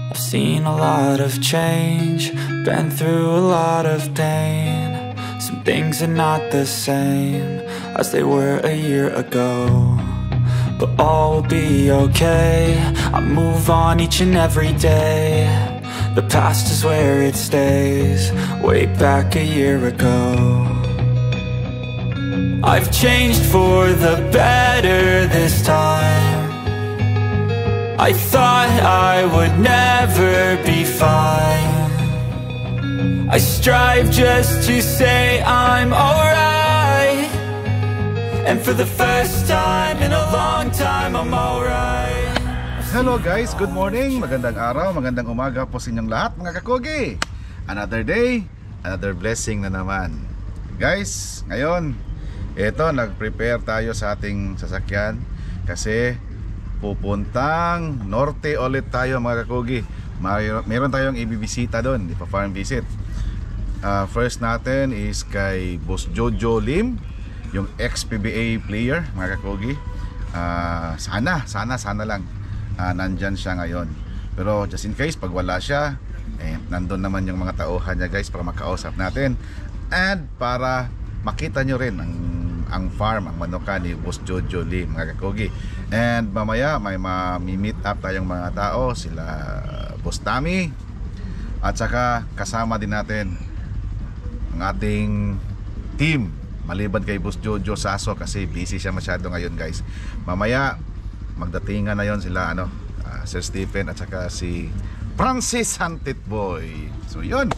I've seen a lot of change, been through a lot of pain. Some things are not the same as they were a year ago, but all will be okay. I move on each and every day. The past is where it stays, way back a year ago. I've changed for the better this time. I thought I would never be fine. I strive just to say I'm alright, and for the first time in a long time I'm alright. Hello guys, good morning, magandang araw, magandang umaga po sa inyong lahat mga kakugi. Another day, another blessing na naman. Guys, ngayon, eto nag-prepare tayo sa ating sasakyan kasi pupuntang norte ulit tayo mga kakugi. Meron tayong ibibisita doon, di pa farm visit. First natin is kay Boss Jojo Lim, yung ex-PBA player mga kakugi. Sana lang nandyan siya ngayon. Pero just in case pag wala siya, nandun naman yung mga tauhan niya guys para makausap natin. And para makita nyo rin ang farm, ang manukan ni Boss Jojo Lim mga kakugi. And mamaya may meet up tayong mga tao, sila Boss Tommy, at saka kasama din natin ang ating team maliban kay Boss Jojo Saso kasi busy siya masyado ngayon guys. Mamaya magdatingan na yon sila Sir Stephen at saka si Francis Hunted Boy. So yun.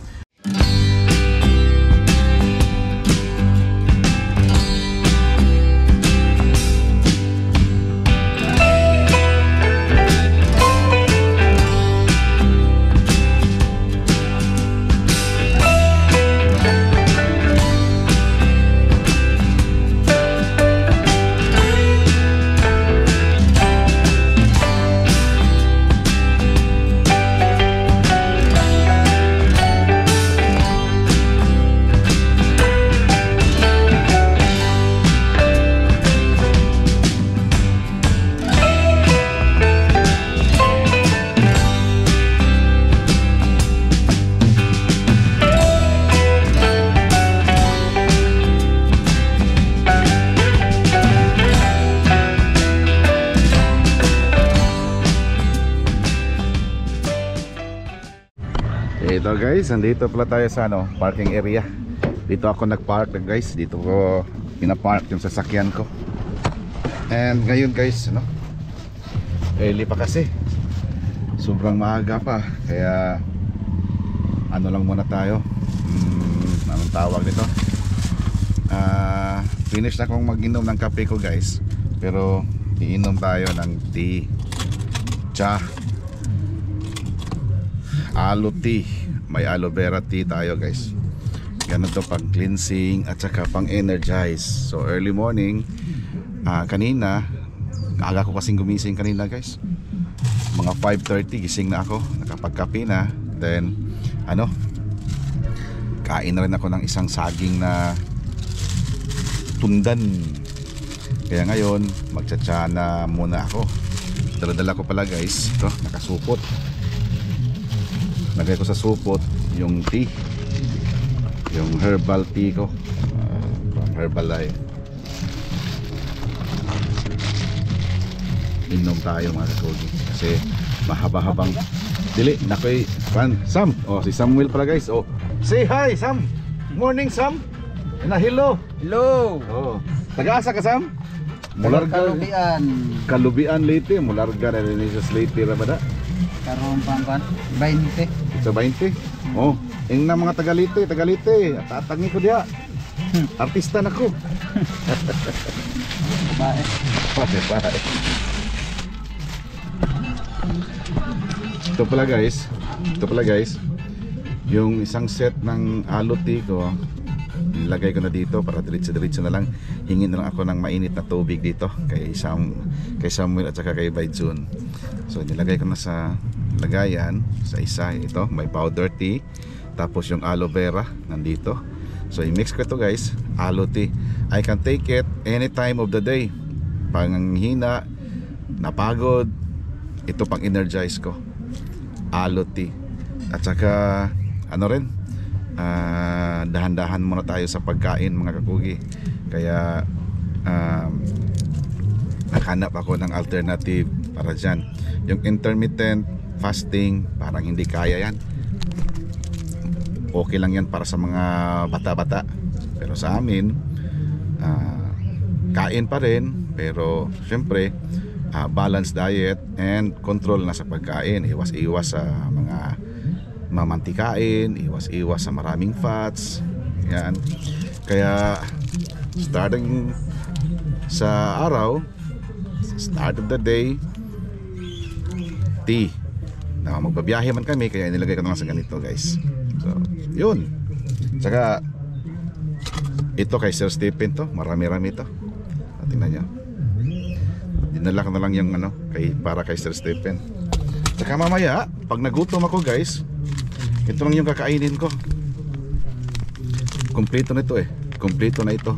Ito guys, nandito pala tayo sa parking area. Dito ako nagpark guys. Dito ko pinapark yung sasakyan ko. And ngayon guys, early pa kasi. Sobrang maaga pa. Kaya lang muna tayo. Anong tawag nito? Finish na akong mag-inom ng kape ko guys. Pero iinom tayo ng tea, cha, aloe tea. May aloe vera tea tayo guys. Ganun to pang cleansing at saka pang energize. So early morning, kanina aga ko kasing gumising kanina guys. Mga 5:30 gising na ako, nakapagkape na. Then kain na rin ako ng isang saging na tundan. Kaya ngayon magtsatsa na muna ako. Dala-dala ko pala guys, ito nakasupot. Lagay ko sa supot yung tea, yung herbal tea ko, Herbalife. Inom tayo mga kakugi kasi mahaba-habang dili. Nakoy Sam, si Samuel pala guys. Say hi Sam. Morning Sam. Hello. Taga-asa ka Sam? Mularga Kalubian Leyte. Mularga na rin sa Leyte rabada. Karon pangkan 20. Sa 20? Yung na mga Tagalite. Tatangi ko diya. Artista na ko. Bae. Ito pala guys. Yung isang set ng aloe tea ko, nilagay ko na dito para diretso na lang. Hingin na lang ako ng mainit na tubig dito kay Samuel at saka kay Baijun. So nilagay ko na sa lagayan sa isa. Ito may powder tea, tapos yung aloe vera nandito. So i-mix ko ito guys, aloe tea. I can take it any time of the day. Panghina, napagod, ito pang energize ko. aloe tea. At saka ano rin, dahan-dahan muna tayo sa pagkain mga kakugi. Kaya naghanap ako ng alternative para dyan. Yung intermittent fasting, parang hindi kaya yan. Okay lang yan para sa mga bata-bata, pero sa amin kain pa rin, pero syempre balanced diet and control na sa pagkain. Iwas-iwas sa mga mamantikain, iwas-iwas sa maraming fats. Yan. Kaya starting sa araw, start of the day, tea. Magbabiyahe man kami, kaya nilagay ko na lang sa ganito, guys. So, yun. Saka ito kay Sir Stephen to, marami-rami to. Tingnan nyo. Dinala ko na lang yung para kay Sir Stephen. Saka mamaya, pag nagutom ako, guys, ito lang yung kakainin ko. Kompleto na ito eh. Kompleto na ito.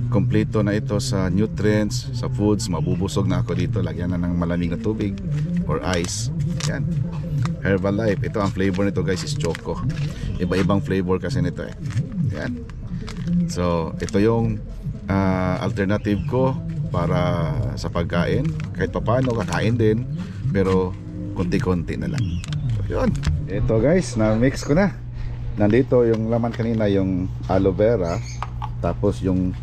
Kompleto na ito sa nutrients, sa foods. Mabubusog na ako dito. Lagyan na ng malamig na tubig or ice. Yan. Herbalife. Ito ang flavor nito, guys, is choco. Iba-ibang flavor kasi nito eh. Yan. So ito yung alternative ko para sa pagkain. Kahit pa paano kakain din, pero konti-konti na lang. So yun. Ito, guys, na-mix ko na. Nandito yung laman kanina, yung aloe vera. Tapos yung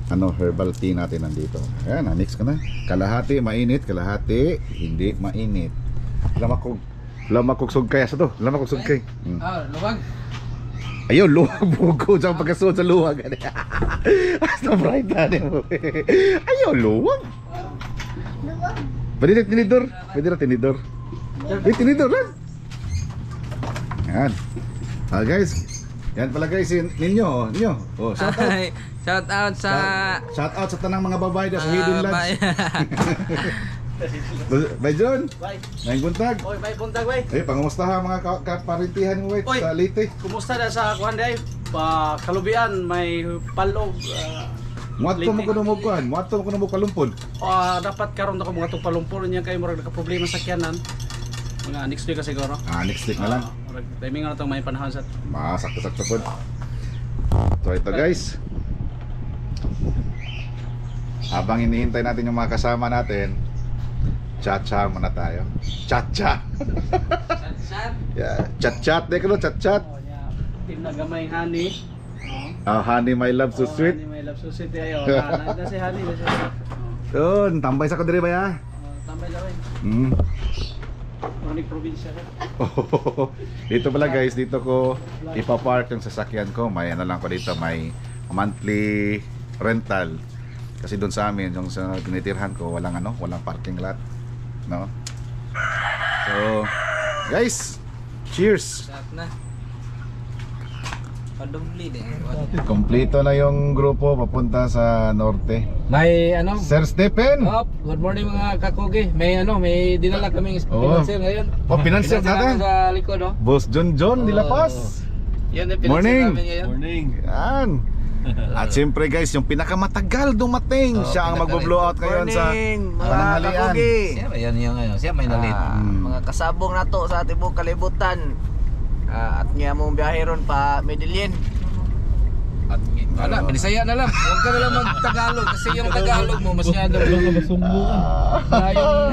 herbal tea natin nandito. Ayan, na-mix ko na. Kalahati mainit, kalahati hindi mainit. Lamak kog sugkay sa to. Lamak kog sugkay. Luwag. Ayun, luwag buko sa pagkasuot sa luwag. Hasta bright na mo. Ayun, luwag. Pwede na tinidor. Pwede na tinidor. Tinidor lang. Yan. Guys, yan pala, guys, ninyo. Oh, shout out. Shout out sa tanang mga babae sa Hidden Lodge. Bye John. Bye. May buntag. Oy, may buntag way. Pangumusta ha mga kaparintihan mo sa Leyte. Kumusta na sa kuan day? Pa Kalubian may palog. Muadto mo kuno mo kuan, muadto mo kuno mo kalumpon. Dapat karon ako mga palumpon niya kay murag naka problema sa kyanan. Mga next week kasi siguro. Next week na lang. Timing na tong may panahon sa. Sakto-sakto po. So ito, guys. Habang hinihintay natin yung mga kasama natin, chat-chat muna tayo. Chat-chat. Chat-chat? Yeah, chat-chat. Dek no, chat-chat. Team na gamay honey. Honey, my love so sweet. Honey, my love so sweet ayo. Na si honey, na si. Yun, tambay sa kadiri ba ya? Tambay daw eh. Maraming probinsya ka. Dito pala, guys, dito ko ipapark yung sasakyan ko. May lang ko dito, may monthly rental. Kasi doon sa amin, yung sa tinitirhan ko, walang parking lot, no? So, guys, cheers. Sarap na. Padumli din. Kompleto na yung grupo papunta sa norte. May Sir Stephen. good morning mga kakugi. May dinala kaming pinanser ngayon. Pinanser natin sa likod, no? Boss John De La Paz. Yan yung pinanser namin ngayon. Morning. Yan. At siyempre, guys, yung pinakamatagal dumating, siya ang magbo-blow out ngayon sa pananghalian. Siya may nalit. Mga kasabong nato sa atibong kalibutan. At nga mong biyahe ron pa Medellin. At Binisaya na lang. Huwag ka na lang mag-Tagalog kasi yung Tagalog mo masyado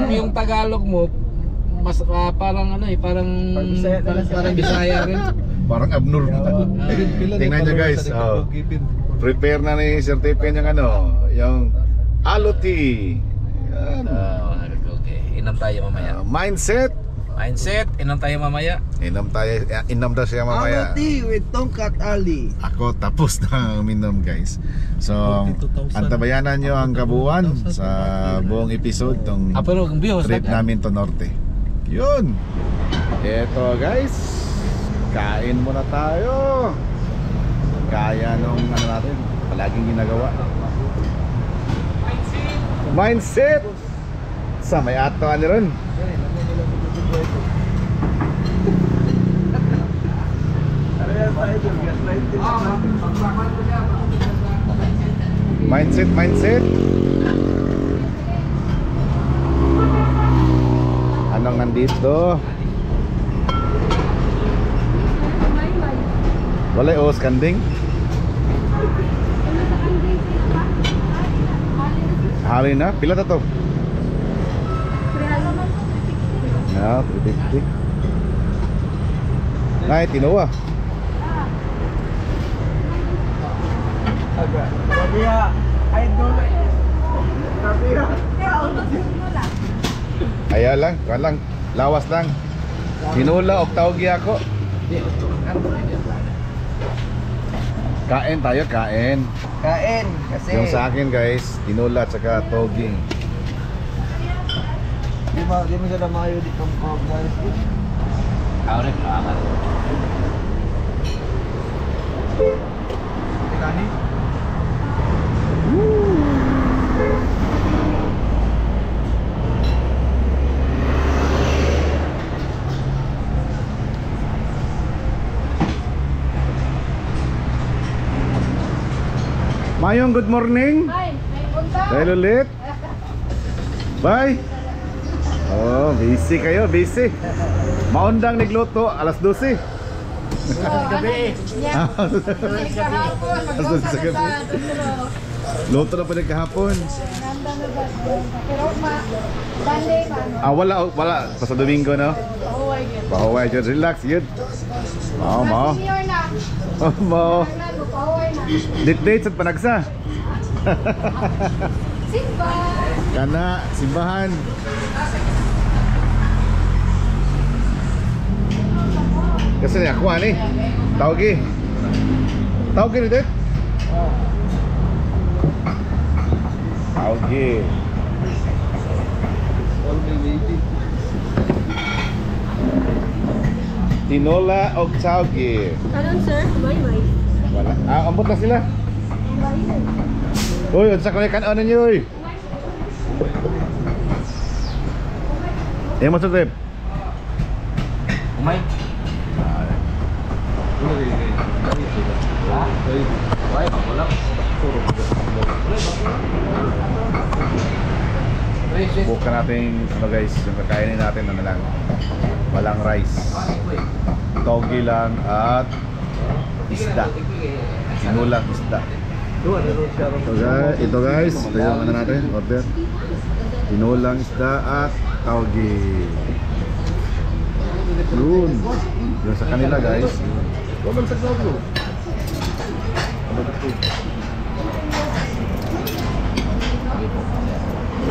yung Tagalog mo mas parang parang Bisaya rin. Parang abnormal. Tingnan nyo, guys. Prepare na ni Sir Stephen yung aloe tea. Yan. Okay. Inom tayo mamaya. Mindset. Inom tayo mamaya. Inom daw siya mamaya. Aloe tea with Tongkat Ali. Ako tapos na uminom, guys. So, antabayanan nyo ang kabuuan sa buong episode tong trip namin to norte. Yun. Eto, guys. Kain muna tayo. Kaya nung natin palaging ginagawa. Mindset. Sa may ato ron. Mindset. Anong nandito? Wala o skanding. Hali na, pila ta to? Na, 350. Nay, tinuwa. Sabiha, idol. Sabiha. Aya lang, lang, lawas lang. Tinula, oktawgi ako. Kain tayo, kain. Kain kasi Yung sa akin guys, tinula at saka togi. di mo sila mayo dito ko guys. Kaurek, angat. Kani? Mayong good morning. Ay, may punta. Dahil ulit. Bye. Oh, busy kayo, busy. Maundang nagluto, alas 12. Gabi. Yan. Kahapon, magluto Sa gabi. na sa Luto na pa rin kahapon. Pero Sunday pa, no? Wala. Sa Domingo, no? Pahuway yun. Pahuway, yun. Relax, yun. Mao, mao. Senior na. Oh, mao. Fernando, pahuway na. Date sa panagsa. Simba. Kana, simbahan. Kasi niya, kuha ni. Tawagi. Tawagi ni Dad. Tawagi. Tinola o tawagi. Anong sir? May. Wala. Ambot na sila. Uy, unsa ko ni kanon ninyo, uy. Mo sa trip. Umay. Why? Wala. Bukan natin ano guys, yung kakainin natin ano lang. Walang rice. Togi lang at isda. Sinulang isda. Ito guys, ito yung ano natin, order. Sinulang isda at togi. Yun. Yun sa kanila guys.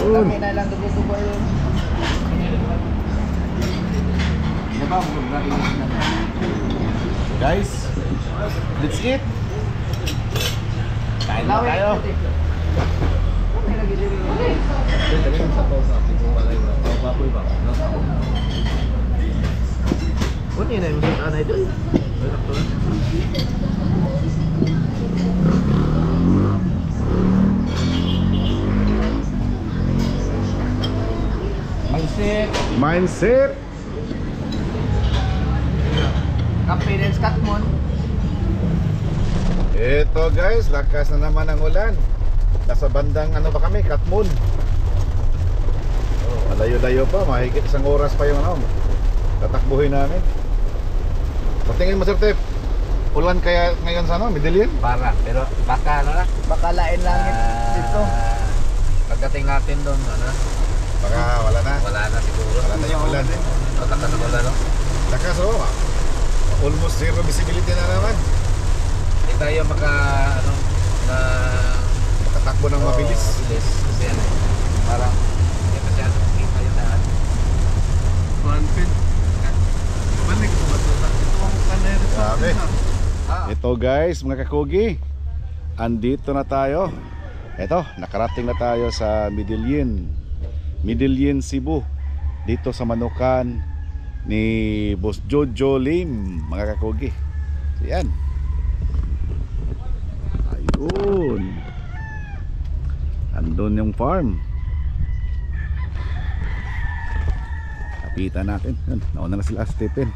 Yun. Kami na lang dugo-dugo yun. Guys, let's eat. Kain na tayo. Kunin na yung sa anay doon. Mindset. Confidence Katmon. Ito guys, lakas na naman ang ulan. Nasa bandang ano pa kami, Katmon. Oh, malayo-layo pa, mahigit isang oras pa yung ano. Tatakbuhin namin. Patingin mo Sir Tep, ulan kaya ngayon sa ano, Medellin? Parang, pero baka ano na. Baka lain langit dito. Pagdating natin doon, ano, Baka wala na. wala na siguro. Wala na yung ulan eh. Pagkata na wala, no? Lakas oh, almost zero visibility na naman. Hindi tayo maka, ano, na... Makatakbo ng mabilis. Mabilis. Kasi ano, parang, hindi pa siya kita yung daan. Grabe. Ah, Ito guys, mga kakugi, andito na tayo. Ito, nakarating na tayo sa Medellin, Cebu. Dito sa Manukan ni Boss Jojo Lim, mga kakugi. So, yan. Ayun. Andun yung farm. Kapitan natin. Yan, nauna na sila Stephen.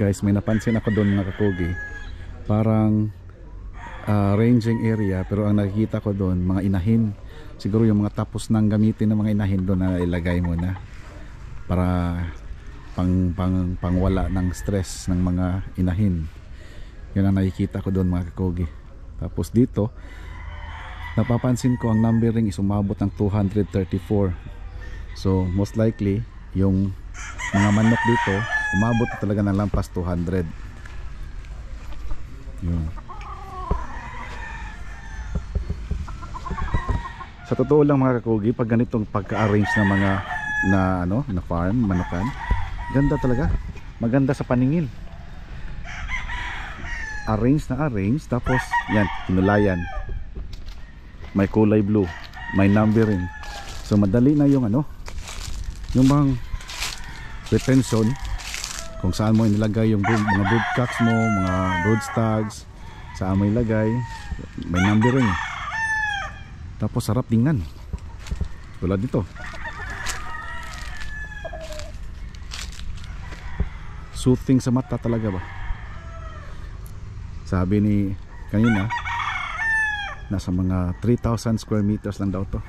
guys, may napansin ako doon mga kakugi. Parang ranging area, pero ang nakikita ko doon mga inahin. Siguro yung mga tapos nang gamitin ng mga inahin doon na ilagay mo na para pangwala ng stress ng mga inahin. Yun ang nakikita ko doon mga kakugi. Tapos dito napapansin ko ang numbering is umabot ng 234. So most likely yung mga manok dito umabot talaga ng lampas 200. Yun. Sa totoo lang mga kakugi, pag ganitong pagka-arrange ng mga na farm, manukan, ganda talaga. Maganda sa paningin. Arrange na arrange, tapos yan, kinulayan. May kulay blue, may numbering. So madali na yung yung bang retention kung saan mo inilagay yung mga broodcocks mo, mga broodstags, saan mo ilagay, may numbering. Tapos sarap tingnan. Tulad dito. Soothing sa mata talaga ba? Sabi ni kanina, nasa mga 3,000 square meters lang daw to.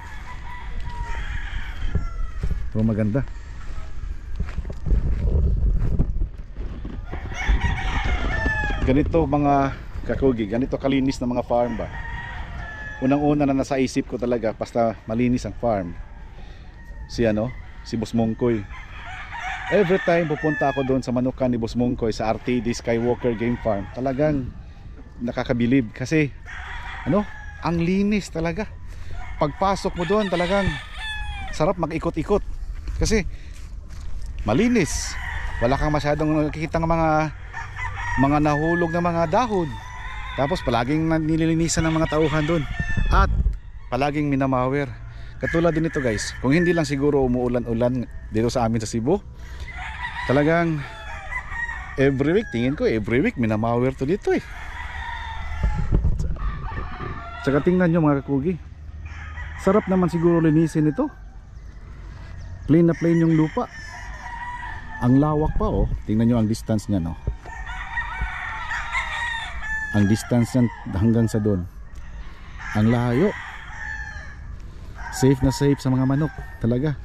So maganda. Ganito mga kakugi, ganito kalinis na mga farm ba? Unang-una na nasa isip ko talaga basta malinis ang farm, si Boss Mongkoy. Every time pupunta ako doon sa manukan ni Boss Mongkoy sa RTD Skywalker Game Farm, talagang nakakabilib kasi ang linis talaga. Pagpasok mo doon talagang sarap mag-ikot-ikot kasi malinis. Wala kang masyadong nakikita ng mga nahulog na mga dahon. Tapos palaging nililinisan ng mga tauhan doon at palaging minamawer. Katulad din ito guys, kung hindi lang siguro umuulan-ulan dito sa amin sa Cebu, talagang every week minamawer to dito eh. Tsaka tingnan nyo mga kakugi, sarap naman siguro linisin ito. Plain na plain yung lupa. Ang lawak pa oh. Tingnan nyo ang distance niya no. Ang distance niyan hanggang sa doon. Ang layo. Safe na safe sa mga manok talaga.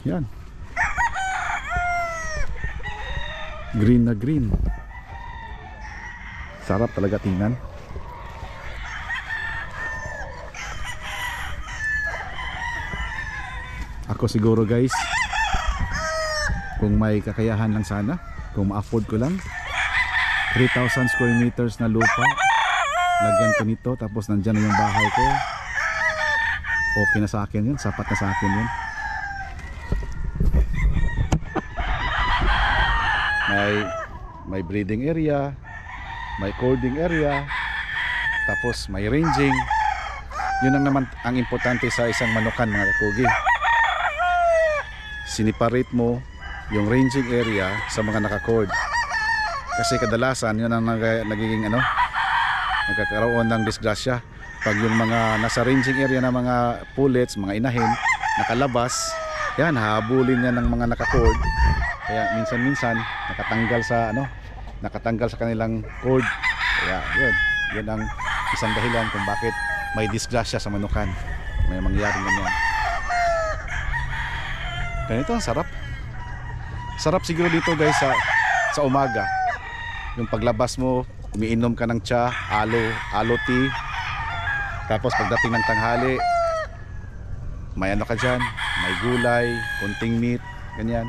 Yan. Green na green. Sarap talaga tingnan. Ako siguro guys, kung may kakayahan lang sana, kung ma-afford ko lang, 3,000 square meters na lupa, lagyan ko nito, tapos nandyan na yung bahay ko. Okay na sa akin yun, sapat na sa akin yun. May breeding area, may cording area, tapos may ranging. Yun ang naman ang importante sa isang manukan mga kakugi. Siniparate mo yung ranging area sa mga naka-cord. Kasi kadalasan yun ang nagiging nagkakaroon ng disgrasya. Pag yung mga nasa ranging area na mga pullets, mga inahin, nakalabas, yan, habulin yan ng mga naka-cord. Kaya minsan-minsan nakatanggal sa kanilang cord. Kaya yun ang isang dahilan kung bakit may disgrasya sa manukan. May mangyayari ganyan. Ganito ang sarap. Sarap siguro dito guys sa umaga. Yung paglabas mo, umiinom ka ng tsa, alo tea. Tapos pagdating ng tanghali, may ka dyan, may gulay, kunting meat, ganyan.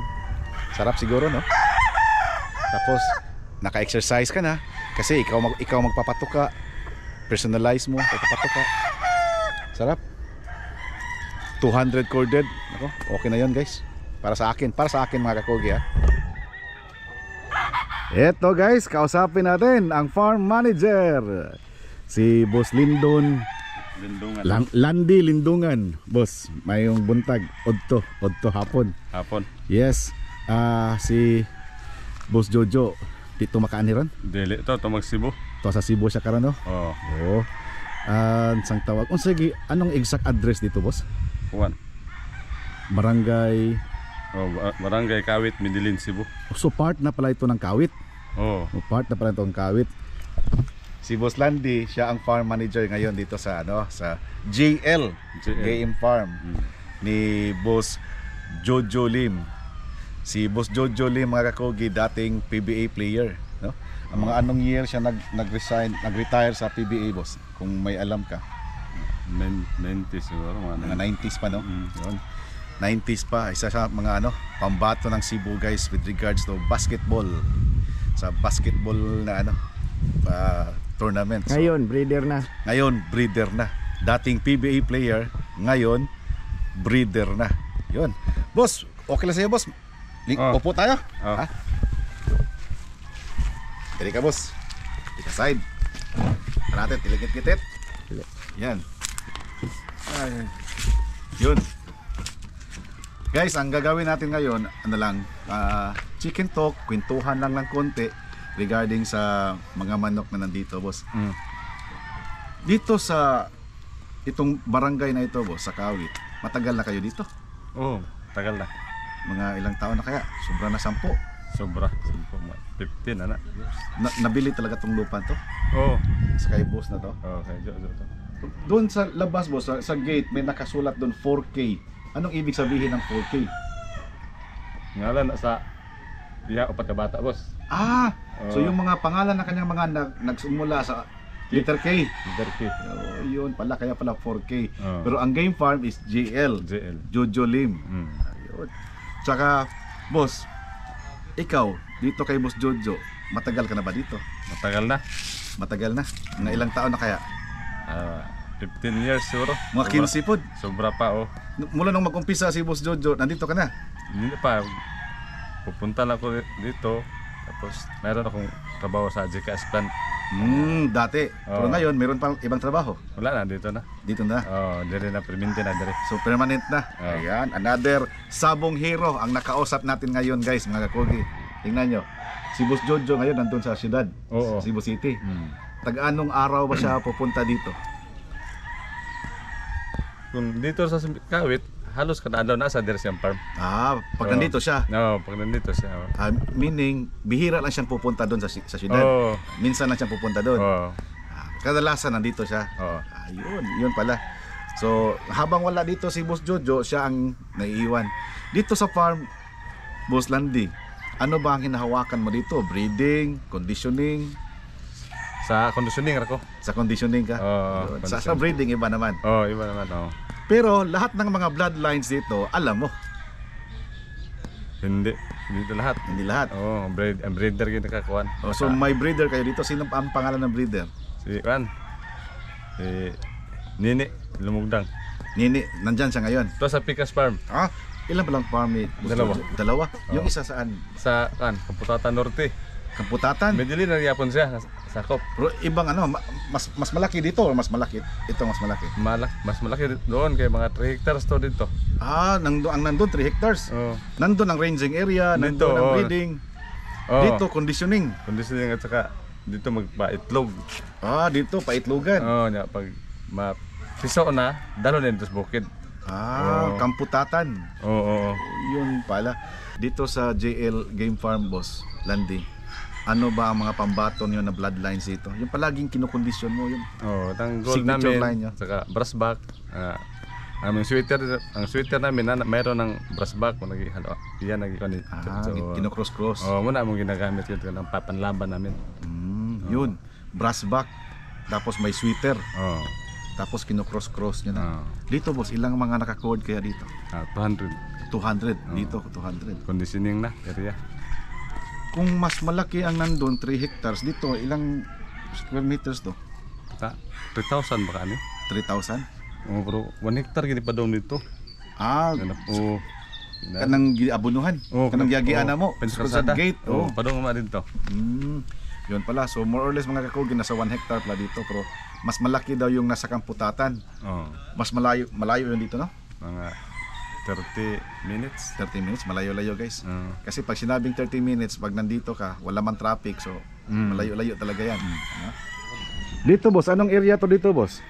Sarap siguro no? Tapos naka-exercise ka na kasi ikaw magpapatuka. Personalize mo, magpapatuka. Sarap. 200 corded. Ako, okay na 'yon, guys. Para sa akin mga kakugi ha. Eto guys, kausapin natin ang farm manager, si Boss Lindon Landy Lindungan. Boss, mayong buntag odto hapon. Yes. Si Boss Jojo dito makaan ron? Dili to mag-Cebu. To sa Cebu siya karon no? Oo. Sang tawag. Sige, anong exact address dito, boss? Kuan. Barangay Oh, Barangay Kawit, Midilin, Cebu. So part na pala ito ng Kawit. Oh. Part na pala ito ng Kawit. Si Boss Landy, siya ang farm manager ngayon dito sa sa JL Game Farm ni Boss Jojo Lim. Si Boss Jojo Lim, mga kakogi, dating PBA player, no? Ang mga anong year siya nag-retire sa PBA, boss? Kung may alam ka. 90s siguro, Mga 90s pa, no? Yun. 90s pa, isa sa mga pambato ng Cebu, guys, with regards to basketball. Sa basketball na tournament. So, Ngayon, breeder na. ngayon, breeder na. Dating PBA player, ngayon, breeder na. Yun. Boss, okay lang sa'yo, boss? Upo tayo? Oh. Ha? Dali ka, boss. Take a side. Natin, tiligit-gitit. Yan. Yun. Guys, ang gagawin natin ngayon, chicken talk, kwentuhan lang ng konti regarding sa mga manok na nandito, boss. Dito sa itong barangay na ito, boss, sa Kawit, matagal na kayo dito? Oh, tagal na. Mga ilang taon na kaya? Sobra na 10. Sobra. 15 anak. Nabili talaga tong lupa to? Oh. Sa kay boss na to? Oh, kay Jojo to. Doon sa labas, boss, sa gate may nakasulat doon 4K. Anong ibig sabihin ng 4K? Ngalan sa upat ka bata, boss. So yung mga pangalan ng kanyang mga nagsimula sa letter K. Letter K. Oh, yun pala, kaya pala 4K. Oh. Pero ang game farm is JL. Jojo Lim. Ayun. Tsaka, boss, ikaw, dito kay Boss Jojo, matagal ka na ba dito? Matagal na. Matagal na? Mga ilang taon na kaya? 15 years siguro. Mga 15 po? Sobra pa, oh. Mula nung mag-umpisa si Boss Jojo, nandito ka na? Hindi pa. Pupunta na ako dito. Tapos mayroon akong trabaho sa GKS plant. Dati. Pero ngayon, meron pang ibang trabaho. Wala na, dito na. Dito na? Oh, dire na, permanente na dire. So permanent na. Ayan, another sabong hero ang nakausap natin ngayon, guys, mga kakogi. Tingnan nyo. Si Boss Jojo ngayon nandun sa syudad, Oo. Cebu City. Tag-anong araw ba siya pupunta dito? Kung dito sa Kawit, halos kada adlaw na sa dire siyang farm. Pag nandito siya. No, pag nandito siya. Meaning, bihira lang siyang pupunta doon sa syudad. Oh. Minsan lang siyang pupunta doon. Oh. Kadalasan nandito siya. Oh. Yun pala. So, habang wala dito si Boss Jojo, siya ang naiiwan. Dito sa farm, Boss Landy, ano ba ang hinahawakan mo dito? Breeding, conditioning? Sa conditioning ako. Sa conditioning ka? Oh, sa breeding, iba naman. Oh, iba naman, oh. Pero lahat ng mga bloodlines dito, alam mo. Hindi dito lahat. Hindi lahat. Oh, ang breeder yung nakakuan. So may breeder kayo dito. Sino ang pangalan ng breeder? Si Nini Lumugdang. Nini, nandyan siya ngayon. Ito sa Picas Farm. Ilan ba lang farm ni Boss Dalawa. Jojo? Dalawa? Yung isa saan? Sa Kamputatan Norte. Kamputatan? Medyo nagyapon siya sakop. Pero ibang mas malaki dito o mas malaki? Ito mas malaki. Mas malaki doon kay mga 3 hectares to dito. Nandun 3 hectares. Oh. Nandun ang ranging area, Dito, nandun ang oh. breeding. Oh. Dito conditioning. Conditioning at saka dito magpaitlog. Dito paitlogan. Oh, nya pag piso na, dalo na dito sa bukid. Kamputatan. Oo. Yun pala. Dito sa JL Game Farm, Boss Landy, ano ba ang mga pambato niyo na bloodlines dito? Yung palaging kinokondisyon mo, yung Tang gold signature namin, line nyo. saka brass back. Ang sweater namin mayroon ng brass back, iyan nagikuan. Kinocross-cross. Muna mong ginagamit yun ng papanlaban namin. Yun, brass back. Tapos may sweater. Tapos kinocross-cross nyo na. Dito, boss, ilang mga naka-code kaya dito? 200. 200. Dito, 200. Conditioning na area. Kung mas malaki ang nandun, 3 hectares, dito, ilang square meters to? 3,000 baka ano? 3,000? Pero 1 hectare gini pa daw dito. Kanang abunuhan? Kanang giagiana mo? Sa gate? Padong naman dito. Yun pala, so more or less mga kakogin, nasa 1 hectare pala dito, pero mas malaki daw yung nasa Kamputatan. Mas malayo yun dito, no? Mga 30 minutes. 30 minutes, malayo-layo guys. Kasi pag sinabing 30 minutes, pag nandito ka, wala man traffic, so malayo-layo talaga yan. Dito, boss, anong area to dito, boss?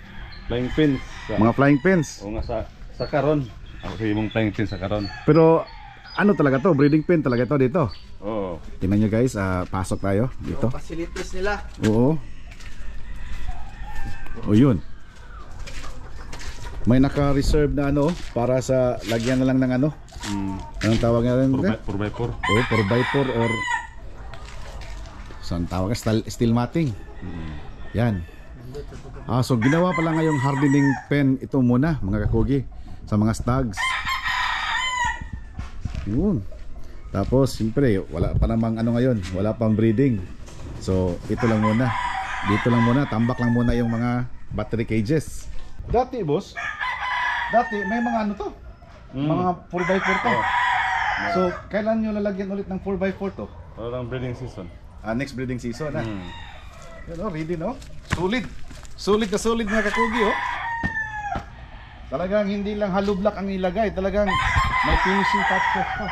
Flying pins. Mga flying pins. O nga sa karon. Ako yung flying pins sa karon. Pero ano talaga to, breeding pen talaga to dito. Oo. Tingnan nyo guys, pasok tayo dito. Yung facilities nila. Oo. O yun. May naka-reserve na ano para sa lagyan na lang ng ano. Anong tawag nga rin? 4x4. Oh, 4x4 or saan tawag? Steel matting. Yan. So ginawa pala ngayong hardening pen ito muna mga kakugi sa mga stags. Yun. Tapos siyempre wala pa namang ano ngayon, wala pang breeding. So ito lang muna. Dito lang muna, tambak lang muna yung mga battery cages. Dati boss, may mga ano to? Mga 4x4 to. So kailan nyo lalagyan ulit ng 4x4 to? Walang breeding season. Next breeding season ha. Yun oh, ready no? Solid. Solid na solid mga kakugi oh. Talagang hindi lang hollow block ang ilagay, talagang may finishing touches pa.